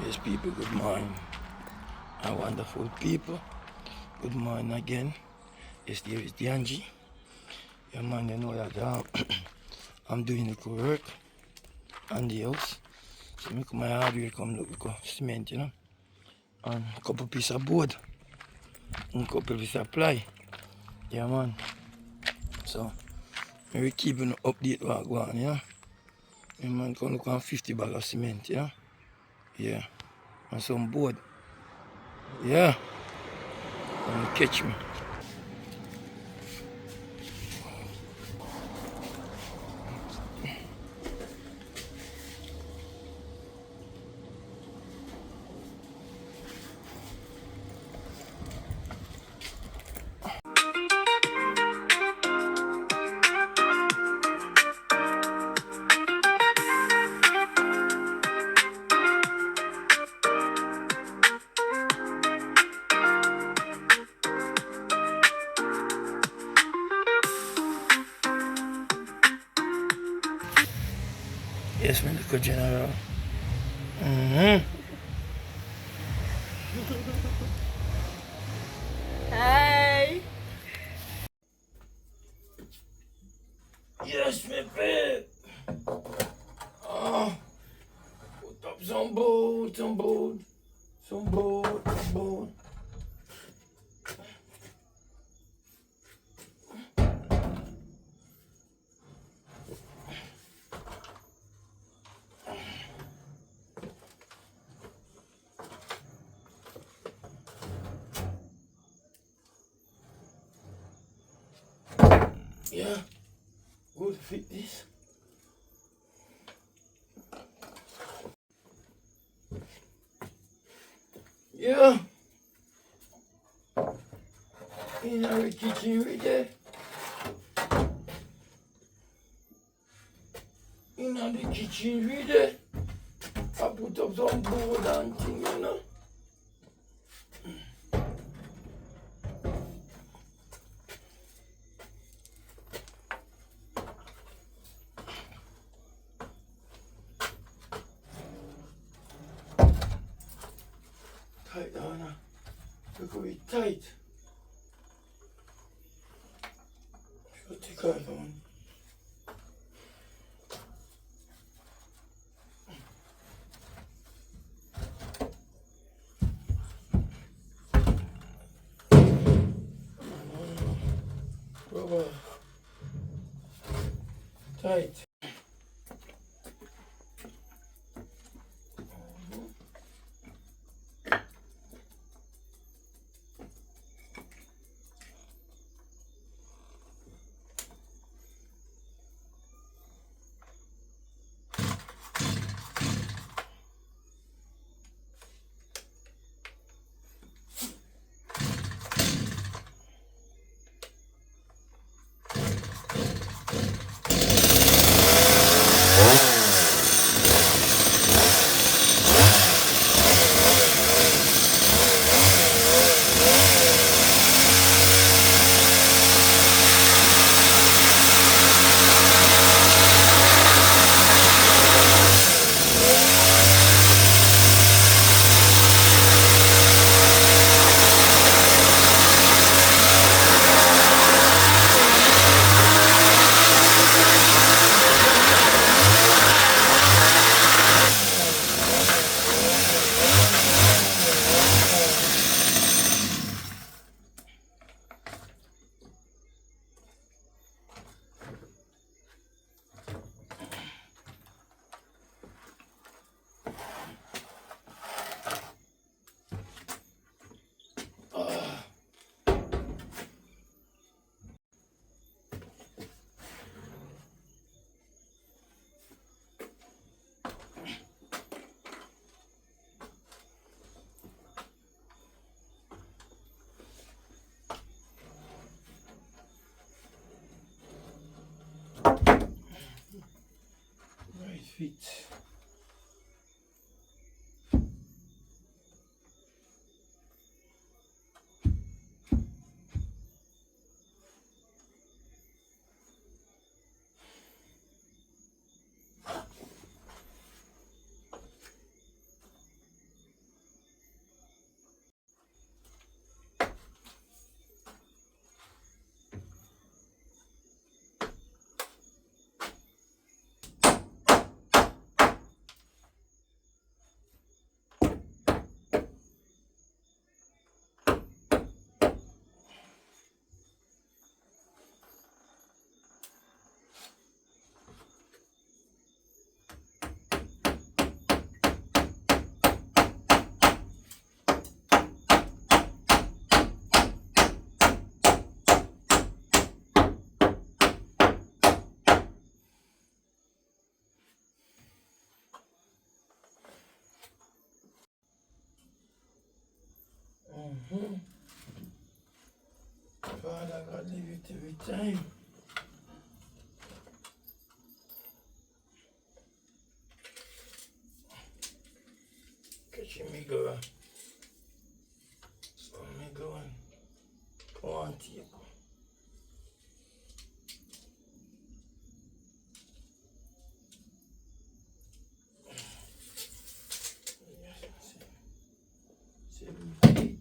Yes, people, good morning. Our wonderful people, good morning again. Yes, there is the Angie. Yeah, man, you know that I'm doing the work on the house. So, I come my hardware come look with cement, you know, and a couple piece of board, and a couple piece of ply. Yeah, man. So, we keeping update what go on, yeah. Yeah, man, come look on 50 bag of cement, yeah. Yeah, and some board. Yeah, and catch me. Yes, Medical General. Hey! Yes, my babe. Oh, put up some board, some board, some board, some board. Yeah, good fit this. Yeah, in our kitchen right there. In the kitchen right there. I put up some board and thing, you know. Tight down now. Look how it tight. Should take off on. Rubber. Tight. Mm-hmm. Father God, leave it every time. Catching me, girl. So me going. Come on, tape. Yes, 7 feet.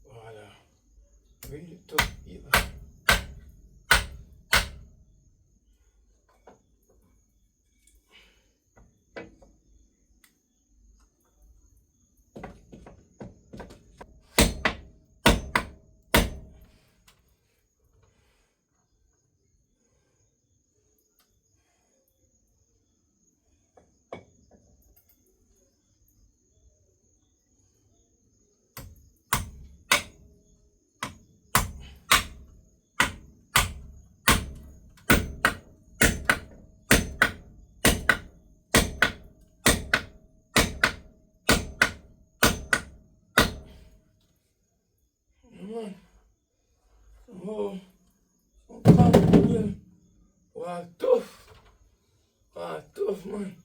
Voilà. Really tough either. Come on. Oh, come on, yeah. Wow, tough. Wow, tough, man.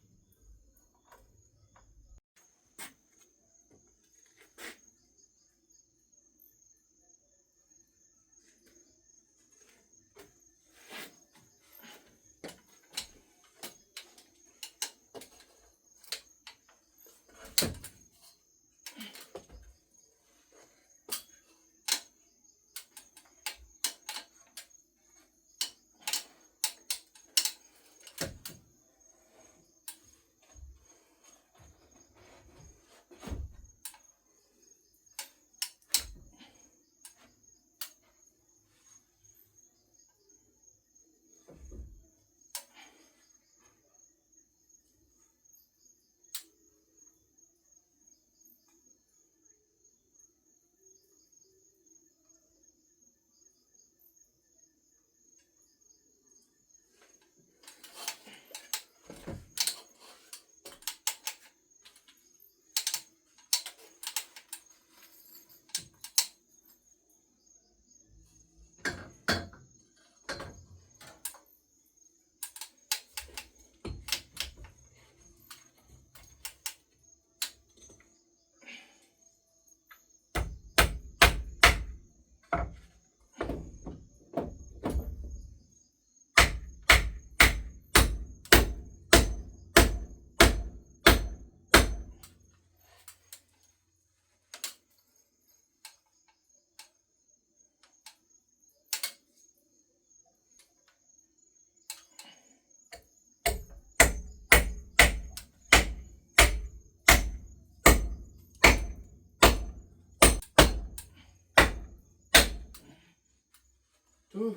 Tough.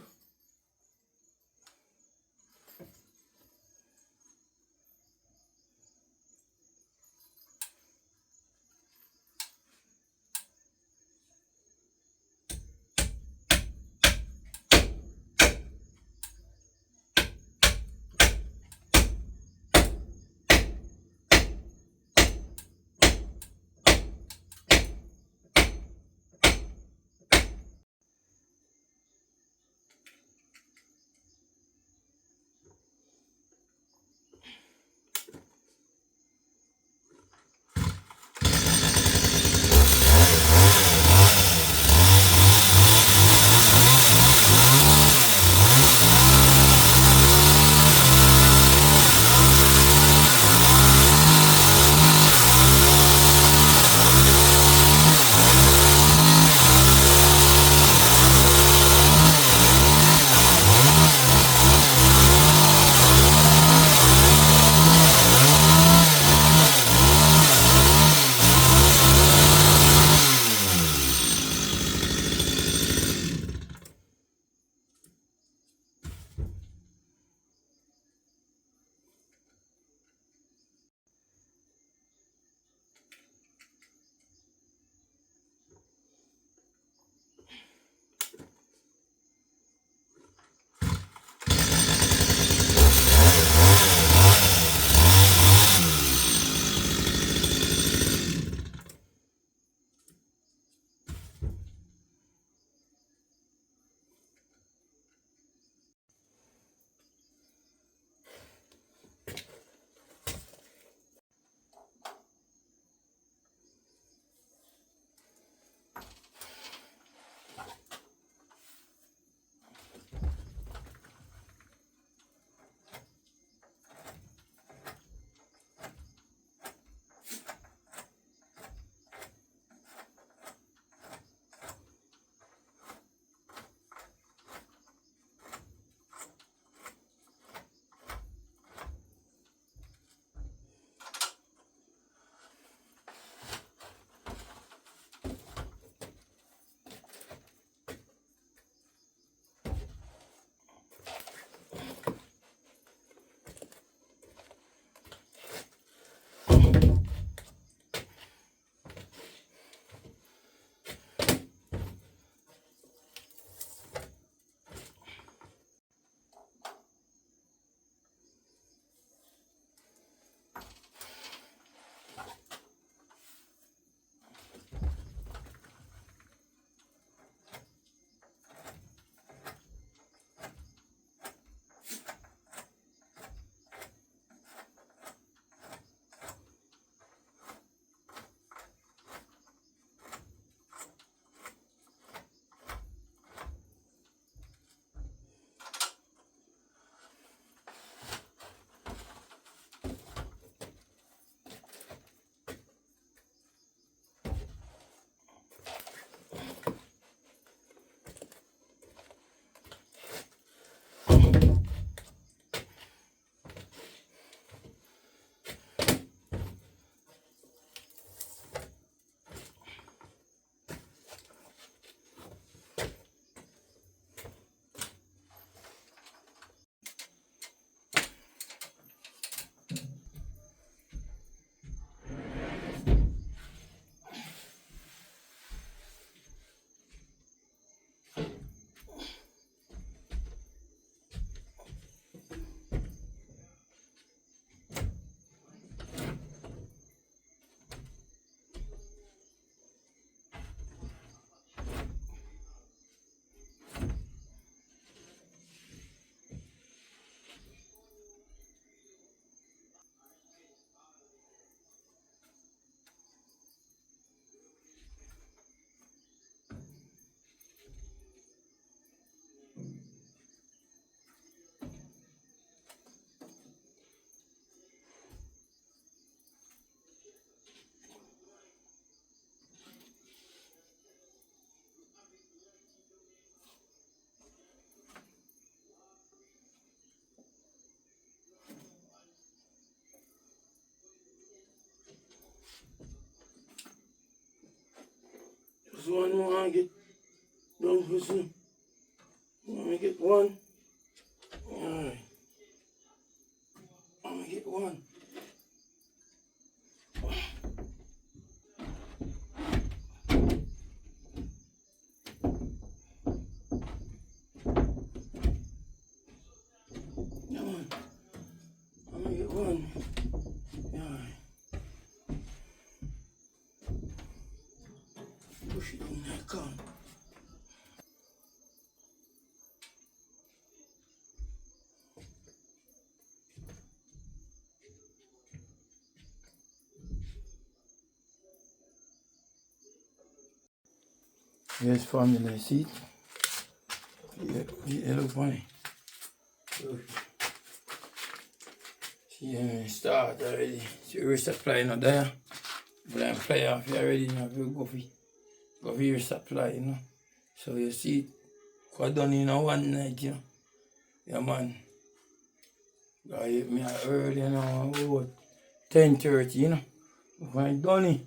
Just one more I get done for soon. Let me get one. Alright. Let me get one. Come on. Let me get one. Alright. Push it on that gun. Yes, family, see? Yeah, look funny. Look. See, start already. See, resupply not there. But I'm fly off here already, you know, go for your supply, you know. So you see, got done in one night, you know. Yeah, man. Got hit me early, you know, about 10:30, you know. When I done it,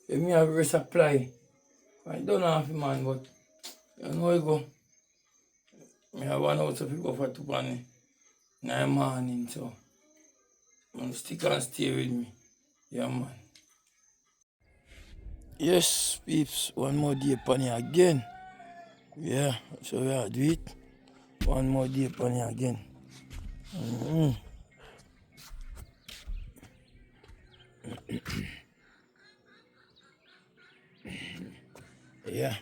if me have resupply, I done off it, man, but you know, I go. Me have one out of it go for 2 in the morning, so man, stick and stay with me. Yeah, man. Yes, peeps, one more day upon you again. Yeah, so we are do it. One more day upon you again. Yeah,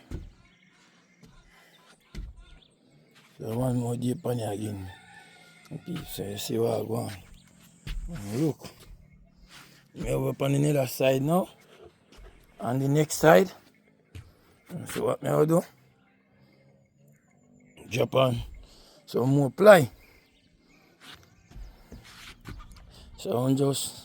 so one more day upon you again. Peeps, so you see what I go on. Look, me over upon the other side now. On the next side, so what me I do? Drop on some more ply. So I'm just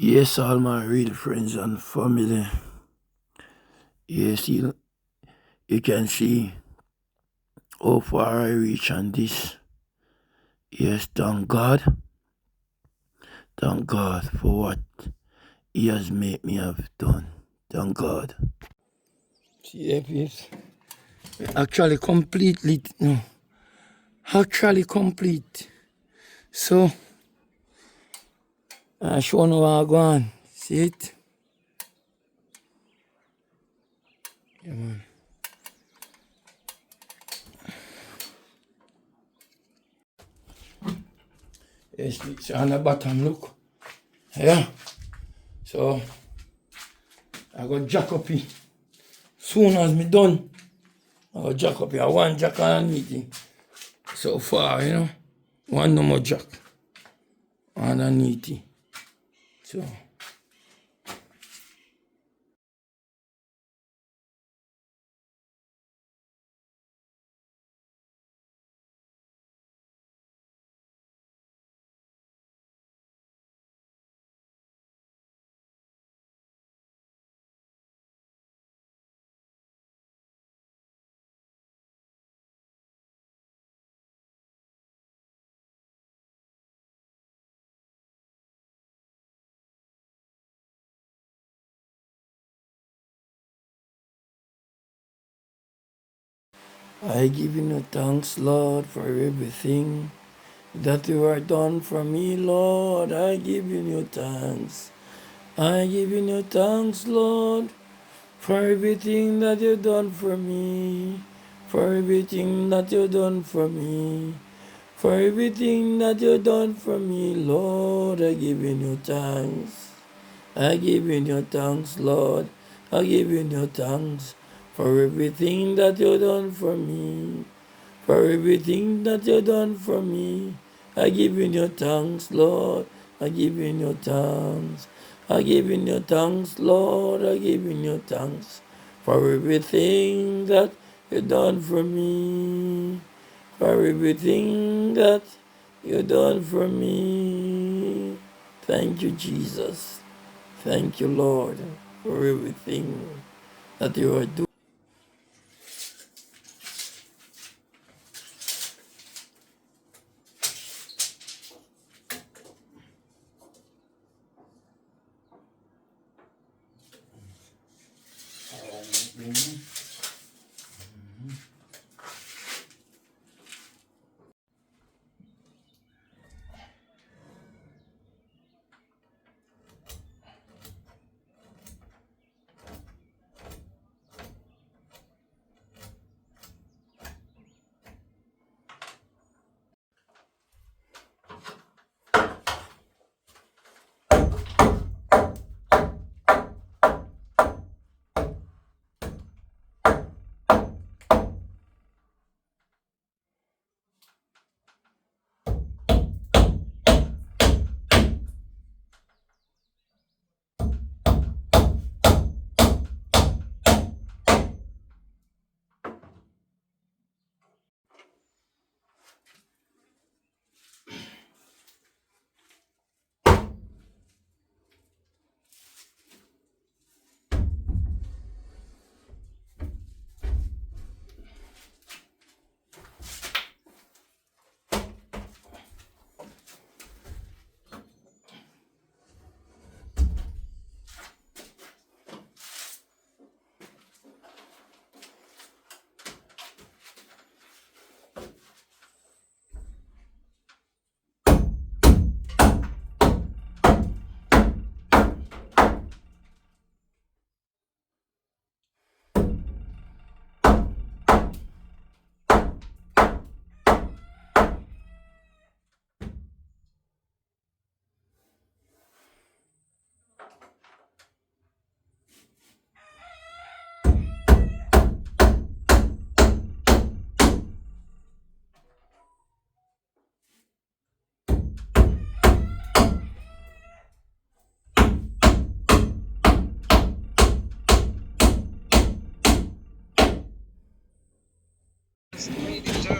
Yes, all my real friends and family. Yes, you can see how far I reach on this. Yes, thank God. Thank God for what He has made me have done. Thank God. See, yes, actually completely, no, actually complete. So, I show you how I go on. See it? Yeah, man. Yes, it's on the bottom, look. Yeah. So, I got jack up it. Soon as me done, I got jack up here. One jack underneath it. So far, you know. One no more jack underneath it. So, I give you no thanks, Lord, for everything that you are done for me, Lord. I give you no thanks. I give you no thanks, Lord, for everything that you've done for me. For everything that you've done for me. For everything that you've done for me, Lord, I give you no thanks. I give you your thanks, Lord. I give you your thanks for everything that you've done for me. For everything that you've done for me. I give you your thanks, Lord. I give you your thanks. I give you your thanks, Lord. I give you your thanks for everything that you've done for me. For everything that you've done for me. Thank you, Jesus. Thank you, Lord, for everything that you are doing.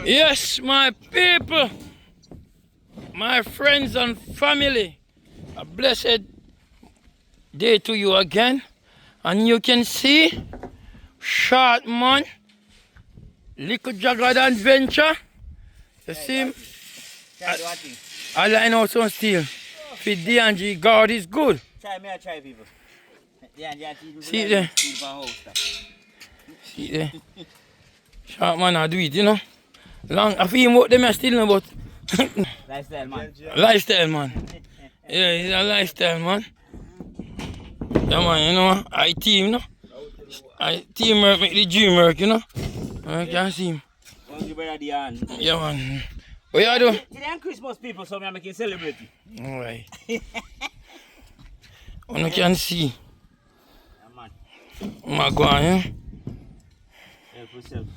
Yes, my people, my friends and family, a blessed day to you again. And you can see short man, little jagged adventure. You see him? I line out some steel. For D&G, God is good. Try people. See there. See there. Short man I do it, you know. Long I feel what them are still know about. Lifestyle man. Lifestyle man. Yeah, he's a lifestyle man. Yeah man, you know, I team, you know. I teamwork make the dream work, you know. I can see him. Yeah man. What you do? Today I'm Christmas people, so I'm making celebrate. Alright. You can see. Yeah man. My God, yeah? Help yourself.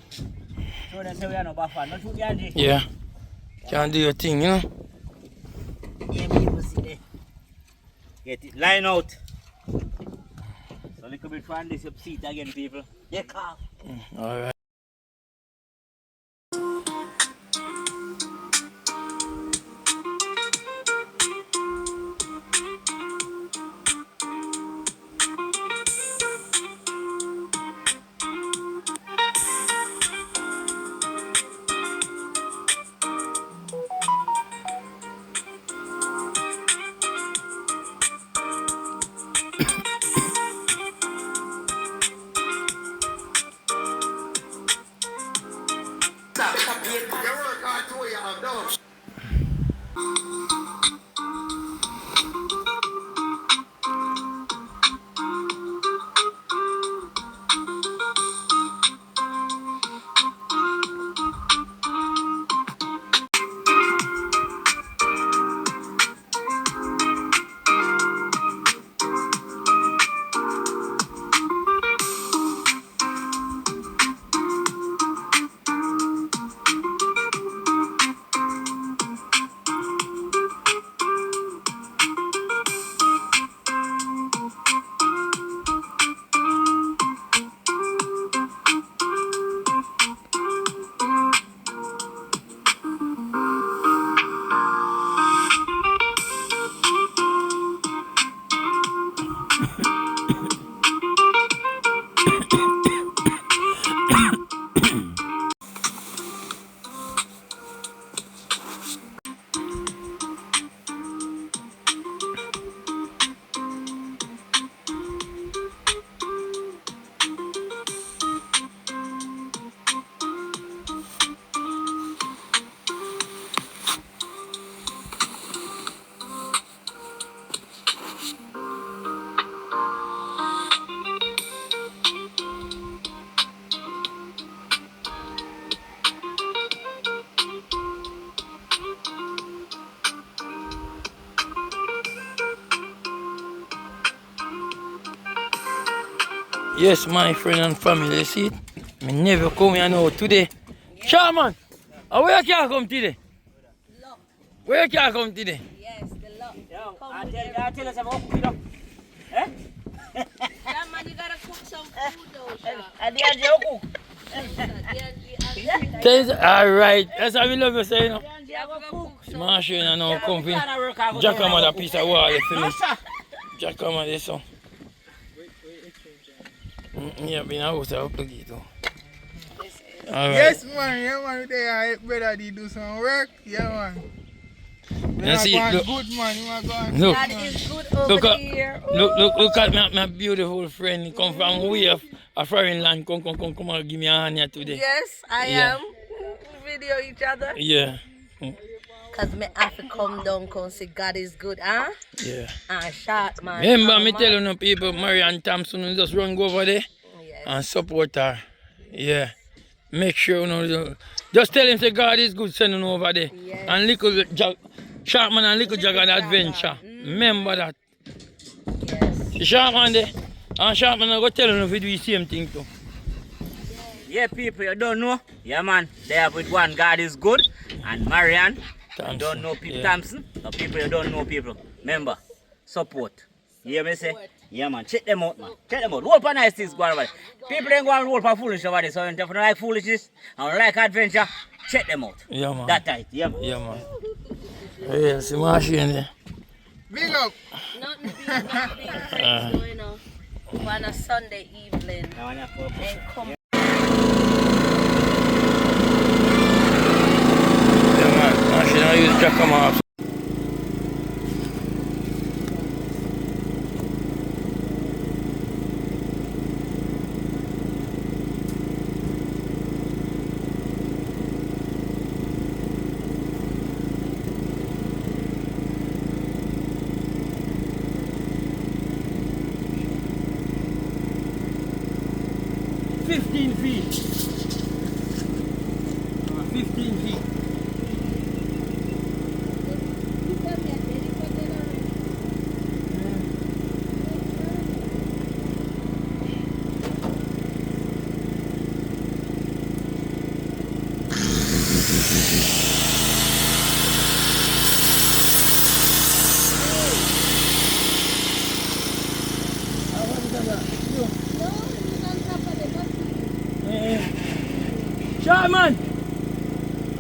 So they say we are no bad fan. Don't shoot Angie. Yeah. Can do your thing, you know. Yeah, people see there. Get it. Line out. So little bit from this seat again, people. Yeah, calm. Alright. Yes, my friend and family, you see it? I never come here now today. Shaman, where you can come today? Lock. Where you can come today? Yes, the lock. Yo, Come I with tell us about cooking. Eh? Shaman, you gotta cook some food though, Shaman. And the Alright, that's how we love you, say, you know. You have to cook some. Smash you and now come for Jack come a piece of wall, you feel me? Jack come on this song. Yeah, been a house of plug it too. Alright. Yes, man. Yeah, man. They are better. They do some work. Yeah, man. You see, look, good, man. You are going look, God is good over here. look at my beautiful friend. He come from way of a foreign land. Come and give me a hand here today. Yes, I Yeah. am. Video each other. Yeah. Cause me have to come down, come say God is good, huh? Yeah. And shot, man. Remember me telling you people, Marianne Thompson, just run go over there Yes. and support her. Yeah. Make sure you know, just tell him say God is good, send him over there. Yes. And little Sharpman and little Jagger adventure. Remember that. Yes. The Sharpman there. And Sharpman I go tell him if we do the same thing too. Yeah, people, you don't know. Yeah, man. They have with one, God is good. And Marianne, you don't know people. Yeah. Thompson. The people, you don't know people. Remember, support. You hear me say? Yeah, man. Check them out, man. Check them out. Roll for nice things going over there. People ain't going to roll for foolish over there. So if you don't like foolishness and like adventure, check them out. Yeah, man. That tight. Yeah, man. Yeah, man. Yeah, see my machine there. Big up. Nothing big, so, you know, on a Sunday evening. Then come. Yeah, man. I should not use Jacama.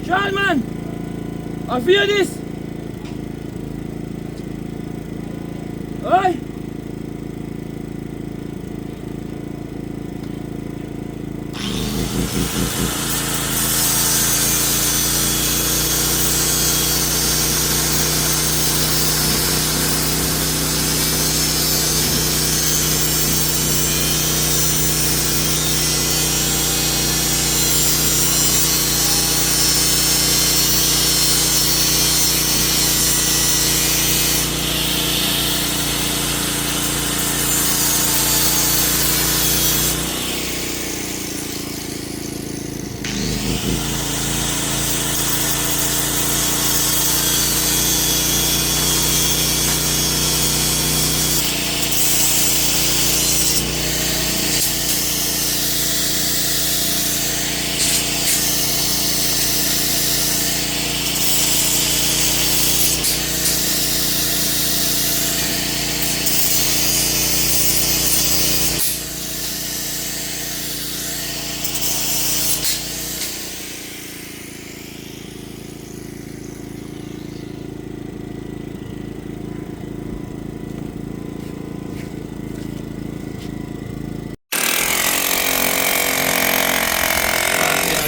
Sean, man! I feel this! Oi!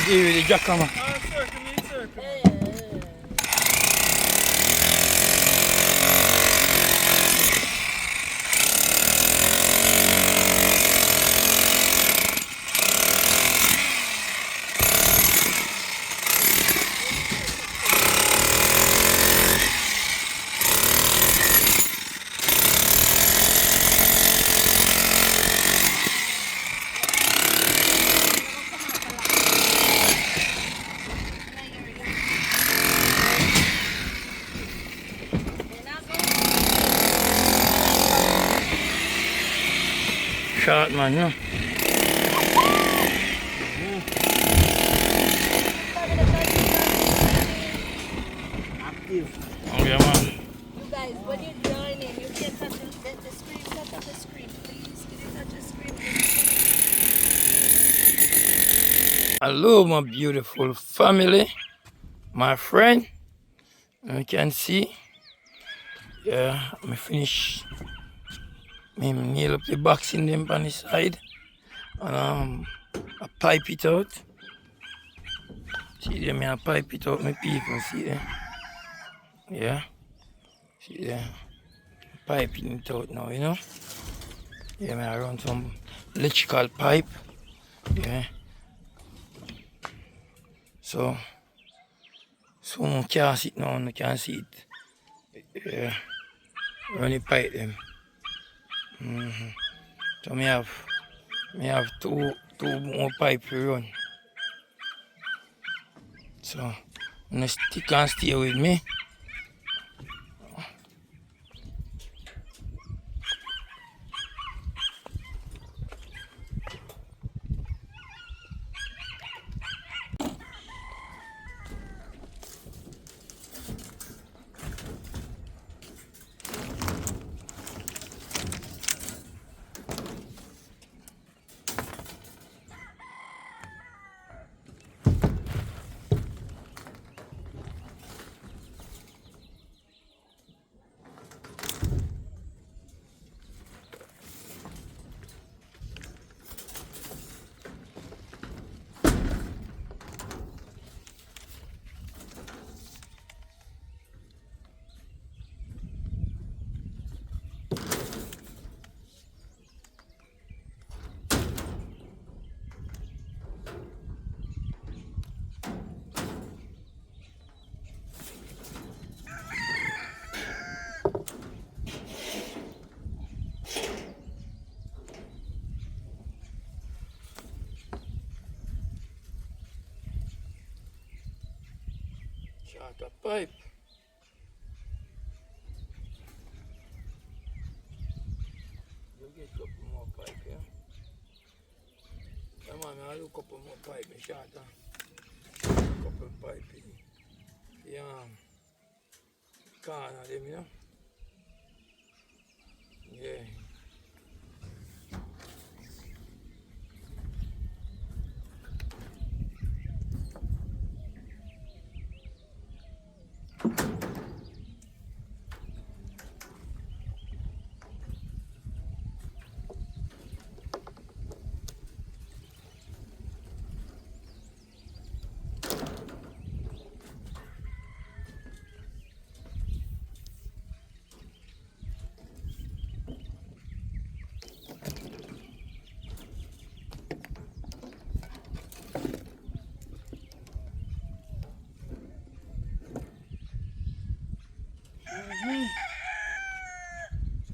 Give you the Jacama. Short man, no? Okay, man. You guys, when you join in, you can touch the screen. Touch the screen, please. Can you touch the screen, please? Hello, my beautiful family, my friend. You can see, yeah, I finish. Me nail up the box in them on the side, and I pipe it out. See them, I pipe it out, my people. See them, yeah. See them, piping it out now, you know. Yeah, I run some electrical pipe, yeah. So someone can't see it now, you can see it. Yeah, run the pipe them. So me have two more pipe to run. So you stick and stay with me. Short a pipe. You get a couple more pipe, yeah? Yeah, man, I look a couple more pipe, me short a couple pipe in the corner them, you know? Yeah.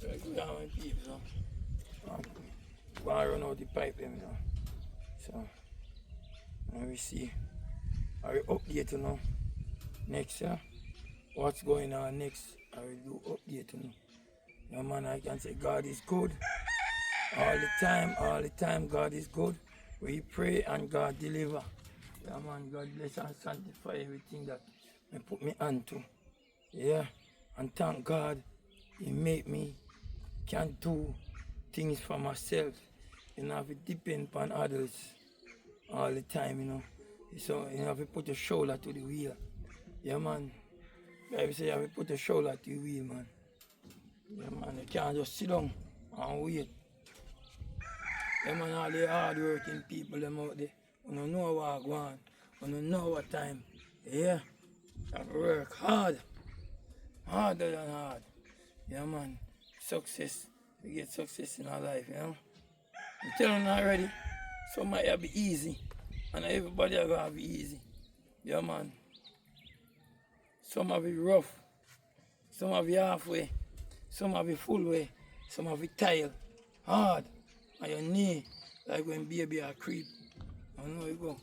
So I go down with people, so go and run out the pipe them, you know. So now we see. I will update you now. Next, yeah. What's going on next? I will do update you know. Yeah, man, I can say God is good. All the time, God is good. We pray and God deliver. Yeah, man, God bless and sanctify everything that I put me onto. Yeah, and thank God He made me can do things for myself. You know, have to depend upon others all the time, you know. So you have to put your shoulder to the wheel. Yeah, man. Bible say you have to put your shoulder to the wheel, man. Yeah, man. You can't just sit down and wait. Yeah, man, all the hard working people them out there. You don't know what go on. You don't know what time. Yeah. You have to work hard. Harder than hard. Yeah, man. Success. We get success in our life, you know. I'm telling you already. Some might have be easy. And everybody are gonna be easy. Yeah, man. Some have it rough. Some have it halfway. Some have it full way. Some have it tile. Hard. On your knee. Like when baby are creep. I know you go.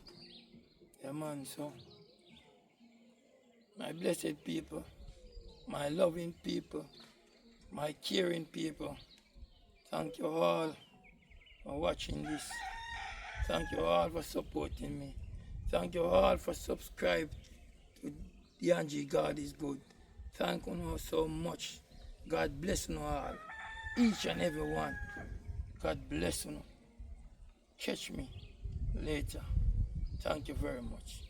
Yeah, man, so. My blessed people. My loving people. My caring people. Thank you all for watching this. Thank you all for supporting me. Thank you all for subscribing to the Angie God is Good. Thank you all so much. God bless you all. Each and every one. God bless you. Catch me later. Thank you very much.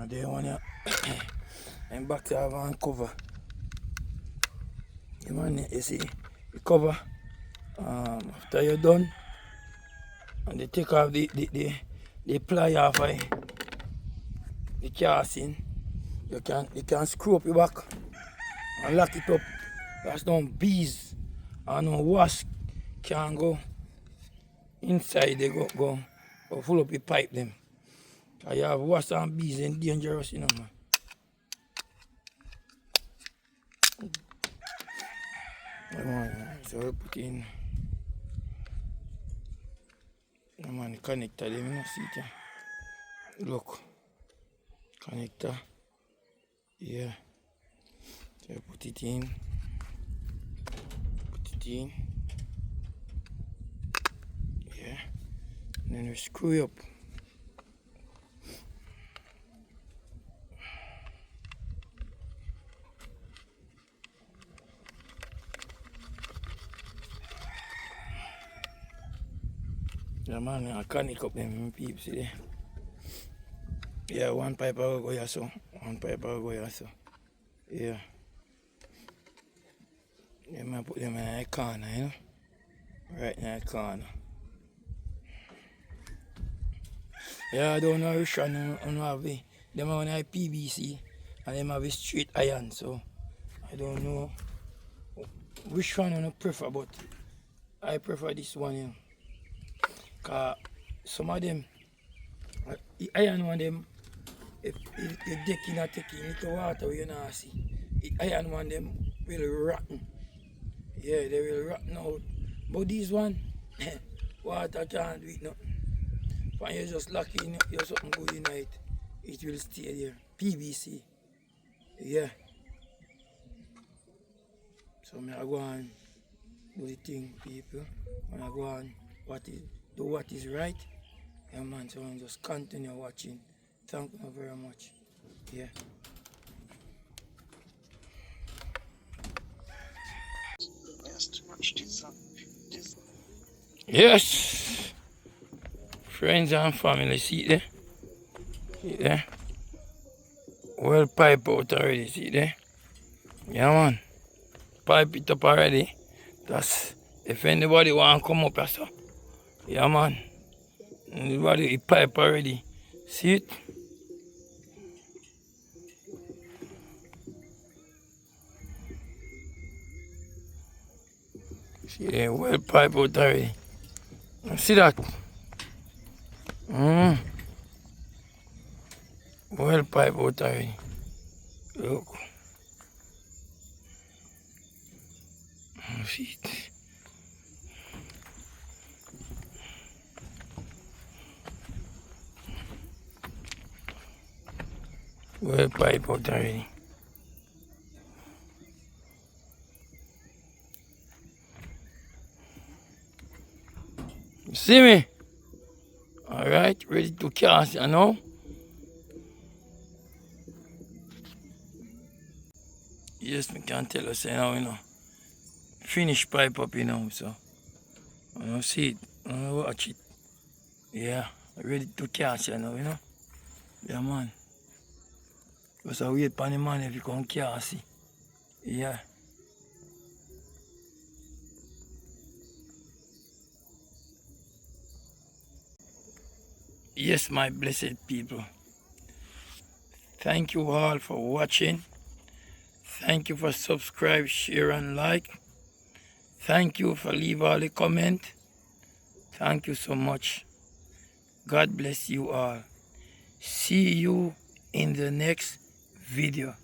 They want to I'm back to have one cover. You see the cover after you're done and they take off the ply off the casting, you can screw up your back and lock it up. There's no bees and no wasp can go inside. They go full up the pipe them. Cause you have wasp and bees and dangerous, you know, man. So we put in the connector them, you know, see it here. Look, connector, yeah. So we put it in, yeah. And then we screw it up. Yeah, man, I connect up them peeps, see there. Yeah, one pipe I will go here, so. One pipe I will go here, so. Yeah. Yeah, man, put them in the corner, you know. Right in the corner. Yeah, I don't know which one I have them are on a PVC and them have a straight iron, so I don't know which one I prefer, but I prefer this one, you know. Cause some of them, the iron one them, if the deck in a taking little water you not see, the iron one them will rotten. Yeah, they will rotten out. But this one, water can't do it nothing. When you just lock in your something good in it, it will stay there. PVC. Yeah. So I go on do the thing, people. When I go on do what is right. Yeah man, so I just continue watching. Thank you very much. Yeah. Yes. Friends and family, see there? See there? Well pipe out already, see there? Yeah man. Pipe it up already. That's if anybody want to come up or so. Yeah man. Anybody pipe already. See it? See there, well pipe out already. See that? Well pipe out already. Look. See it? Well pipe out already. You see me? Alright, ready to cast you now? Yes, I can tell you say now, you know. Finish pipe up, you know, so. I don't see it. I don't watch it. Yeah, ready to cast you now, you know. Yeah, man. Just wait for the man if you can cast it. Yeah. Yes, my blessed people. Thank you all for watching. Thank you for subscribe, share and like. Thank you for leave all the comment. Thank you so much. God bless you all. See you in the next video.